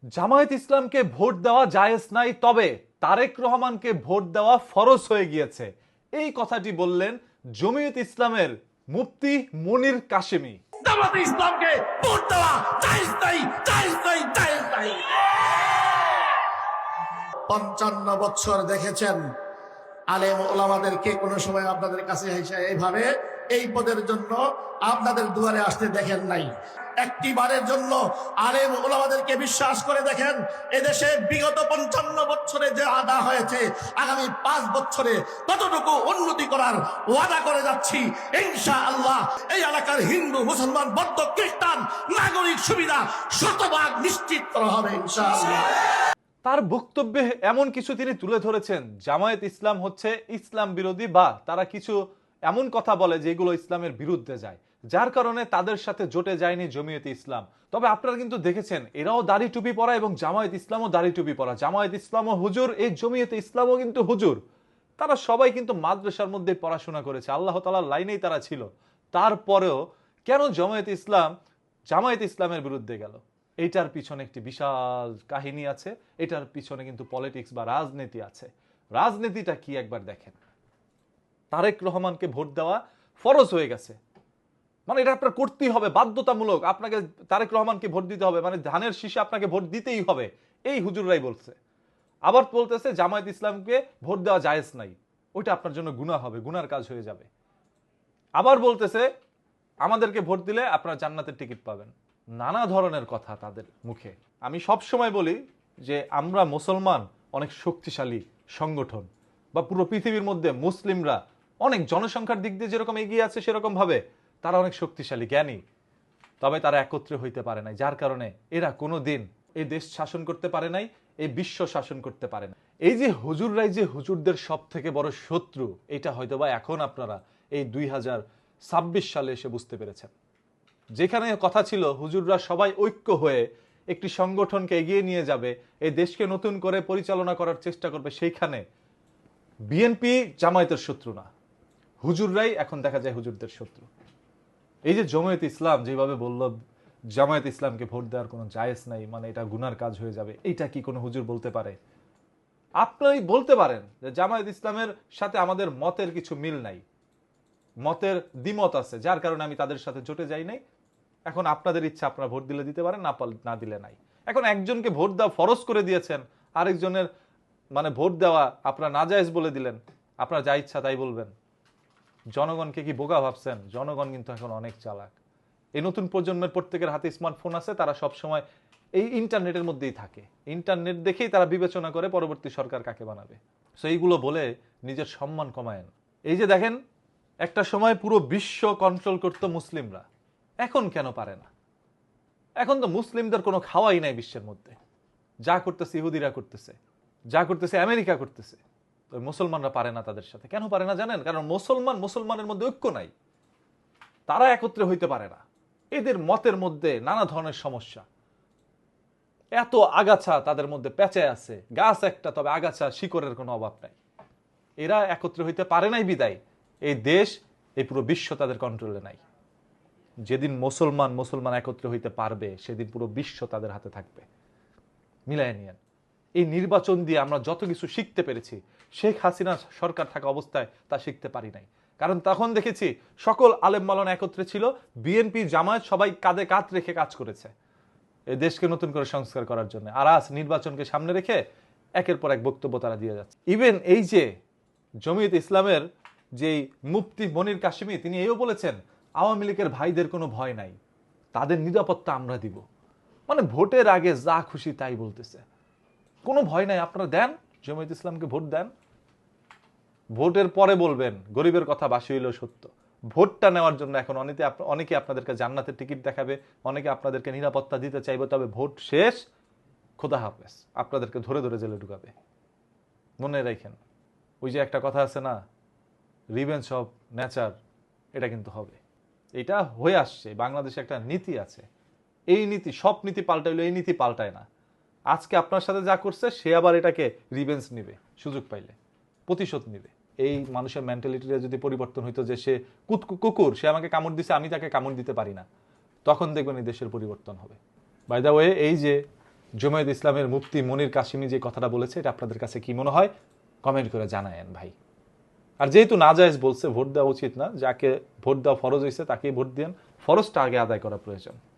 জামায়াত ইসলামকে ভোট দেওয়া জায়েজ নাই, তবে তারেক রহমানকে ভোট দেওয়া ফরজ হয়ে গিয়েছে। এই কথাটি বললেন জমিয়ত ইসলামের মুফতি মনির কাশেমি। জামায়াত ইসলামকে ভোট দেওয়া জায়েজ নাই, জায়েজ নাই, জায়েজ নাই। 55 বছর দেখেছেন আলেম ওলামাদেরকে কোনো সময় আপনাদের কাছে এসে এইভাবে এই পদের জন্য আপনাদের দুয়ারে আসতে দেখেন নাই। একটি বারের জন্য আলেম ওলামাদেরকে বিশ্বাস করে দেখেন, এদেশে বিগত 55 বছরে যে আদা হয়েছে আগামী 5 বছরে ততটুকু উন্নতি করার ওয়াদা করে যাচ্ছি ইনশাআল্লাহ। এই এলাকার হিন্দু, মুসলমান, বৌদ্ধ, খ্রিস্টান নাগরিক সুবিধা শতভাগ নিশ্চিত করা হবে ইনশাআল্লাহ। তার বক্তব্যে এমন কিছু তিনি তুলে ধরেছেন, জামায়াত ইসলাম হচ্ছে ইসলাম বিরোধী, বা তারা কিছু এমন কথা বলে যেগুলো ইসলামের বিরুদ্ধে যায়, যার কারণে তাদের সাথে জোটে যায়নি জমিয়ত ইসলাম। তবে আপনারা কিন্তু দেখেছেন এরাও দাড়ি টুপি পরা এবং জামায়াত ইসলামও দাড়ি টুপি পরা। জামায়াত ইসলামও হুজুর, এই জমিয়ত ইসলামও কিন্তু হুজুর। তারা সবাই কিন্তু মাদ্রাসার মধ্যে পড়াশোনা করেছে, আল্লাহ তাআলার লাইনেই তারা ছিল। তারপরেও কেন জামায়াত ইসলামের বিরুদ্ধে গেল? এইটার পিছনে একটি বিশাল কাহিনী আছে। এটার পিছনে কিন্তু পলিটিক্স বা রাজনীতি আছে। রাজনীতিটা কি একবার দেখেন। তারেক রহমানকে ভোট দেওয়া ফরজ হয়ে গেছে, মানে এটা আপনার করতেই হবে, বাধ্যতামূলক। আপনাকে তারেক রহমানকে ভোট দিতে হবে, মানে ধানের শীষে আপনাকে ভোট দিতেই হবে, এই হুজুররাই বলছে। আবার বলতেছে জামায়াত ইসলামকে ভোট দেওয়া জায়েজ নাই, ওইটা আপনার জন্য গুনাহ হবে, গুনার কাজ হয়ে যাবে। আবার বলতেছে আমাদেরকে ভোট দিলে আপনারা জান্নাতের টিকিট পাবেন। নানা ধরনের কথা তাদের মুখে। আমি সব সময় বলি যে আমরা মুসলমান অনেক শক্তিশালী সংগঠন, বা পুরো পৃথিবীর মধ্যে মুসলিমরা অনেক জনসংখ্যার দিক দিয়ে যেরকম এগিয়ে আছে সেরকম ভাবে তারা অনেক শক্তিশালী, জ্ঞানী। তবে তারা একত্রে হইতে পারে নাই, যার কারণে এরা কোনোদিন এই দেশ শাসন করতে পারে নাই, এই বিশ্ব শাসন করতে পারে না। এই যে হুজুররাই যে হুজুরদের সব থেকে বড় শত্রু, এটা হয়তোবা এখন আপনারা এই 2026 সালে এসে বুঝতে পেরেছেন। যেখানে কথা ছিল হুজুররা সবাই ঐক্য হয়ে একটি সংগঠনকে এগিয়ে নিয়ে যাবে, এই দেশকে নতুন করে পরিচালনা করার চেষ্টা করবে, সেইখানে বিএনপি জামায়াতের শত্রু না, হুজুররাই এখন দেখা যায় হুজুরদের শত্রু। এই যে জমিয়ত ইসলাম যেভাবে বলল জামায়াত ইসলামকে ভোট দেওয়ার কোনো জায়েজ নাই, মানে এটা গুনার কাজ হয়ে যাবে, এইটা কি কোনো হুজুর বলতে পারে? আপনি বলতে পারেন যে জামায়াত ইসলামের সাথে আমাদের মতের কিছু মিল নাই, মতের দ্বিমত আছে, যার কারণে আমি তাদের সাথে জোটে যাই নাই। এখন আপনাদের ইচ্ছা, আপনারা ভোট দিলে দিতে পারেন, না দিলে নাই। এখন একজনকে ভোট দেওয়া ফরজ করে দিয়েছেন, আরেকজনের মানে ভোট দেওয়া আপনারা নাজায়েজ বলে দিলেন, আপনারা যা ইচ্ছা তাই বলবেন। জনগণকে কি বোকা ভাবছেন? জনগণ কিন্তু এখন অনেক চালাক। এই নতুন প্রজন্মের প্রত্যেকের হাতে স্মার্টফোন আছে, তারা সব সময় এই ইন্টারনেটের মধ্যেই থাকে, ইন্টারনেট দেখেই তারা বিবেচনা করে পরবর্তী সরকার কাকে বানাবে। সো এইগুলো বলে নিজের সম্মান কমায়েন। এই যে দেখেন, একটা সময় পুরো বিশ্ব কন্ট্রোল করতো মুসলিমরা, এখন কেন পারে না? এখন তো মুসলিমদের কোনো খাওয়াই নাই বিশ্বের মধ্যে। যা করতেছে ইহুদিরা করতেছে, যা করতেছে আমেরিকা করতেছে, তো মুসলমানরা পারে না তাদের সাথে। কেন পারে না জানেন? কারণ মুসলমানের মধ্যে ঐক্য নাই, তারা একত্রে হইতে পারে না। এদের মতের মধ্যে নানা ধরনের সমস্যা, এত আগাছা তাদের মধ্যে পেঁচে আছে, গাছ একটা তবে আগাছা শিকড়ের কোনো অভাব নাই। এরা একত্রে হইতে পারে নাই বিদায় এই দেশ, এই পুরো বিশ্ব তাদের কন্ট্রোলে নাই। যেদিন মুসলমান একত্রে হইতে পারবে, সেদিন পুরো বিশ্ব তাদের হাতে থাকবে। মিলাই নিয়েন। এই নির্বাচন দিয়ে আমরা যত কিছু শিখতে পেরেছি, শেখ হাসিনা সরকার থাকা অবস্থায় তা শিখতে পারি নাই। কারণ তখন দেখেছি সকল আলেম মাওলানা একত্রে ছিল, বিএনপি জামায়াত সবাই কাঁধে কাঁধ রেখে কাজ করেছে এই দেশকে নতুন করে সংস্কার করার জন্য। আর আজ নির্বাচনকে সামনে রেখে একের পর এক বক্তব্য তারা দিয়ে যাচ্ছে। ইভেন এই যে জমিয়ত ইসলামের যেই মুফতি মনির কাশেমি, তিনি এও বলেছেন আওয়ামী লীগের ভাইদের কোনো ভয় নাই, তাদের নিরাপত্তা আমরা দিব। মানে ভোটের আগে যা খুশি তাই বলতেছে, কোনো ভয় নাই, আপনারা দেন, জমিয়ত ইসলামকে ভোট দেন। ভোটের পরে বলবেন গরিবের কথা বাসি হইলেও সত্য। ভোটটা নেওয়ার জন্য এখন অনেকে আপনাদেরকে জান্নাতের টিকিট দেখাবে, অনেকে আপনাদেরকে নিরাপত্তা দিতে চাইবে, তবে ভোট শেষ, খোদা হাফেজ, আপনাদেরকে ধরে ধরে জেলে ঢুকাবে। মনে রাখেন, ওই যে একটা কথা আছে না, রিভেঞ্জ অফ নেচার, এটা কিন্তু হবে। এটা হয়ে আসছে, বাংলাদেশে একটা নীতি আছে, এই নীতি, সব নীতি পাল্টাইলো, এই নীতি পাল্টায় না। আজকে আপনার সাথে যা করছে, সে আবার এটাকে রিভেঞ্জ নিবে, সুযোগ পাইলে প্রতিশোধ নিবে। এই মানুষের মেন্টালিটিটা যদি পরিবর্তন হইতো যে সে কুকুর, সে আমাকে কামড় দিছে, আমি তাকে কামড় দিতে পারি না, তখন দেখবেন এই দেশের পরিবর্তন হবে। বাই দ্য ওয়ে, এই যে জামায়াত ইসলামের মুফতি মনির কাশিমি যে কথাটা বলেছে এটা আপনাদের কাছে কি মনে হয় কমেন্ট করে জানায়েন ভাই। আর যেহেতু নাজায়েজ বলছে ভোট দেওয়া উচিত না, যাকে ভোট দেওয়া ফরজ হয়েছে তাকেই ভোট দেন, ফরজটা আগে আদায় করা প্রয়োজন।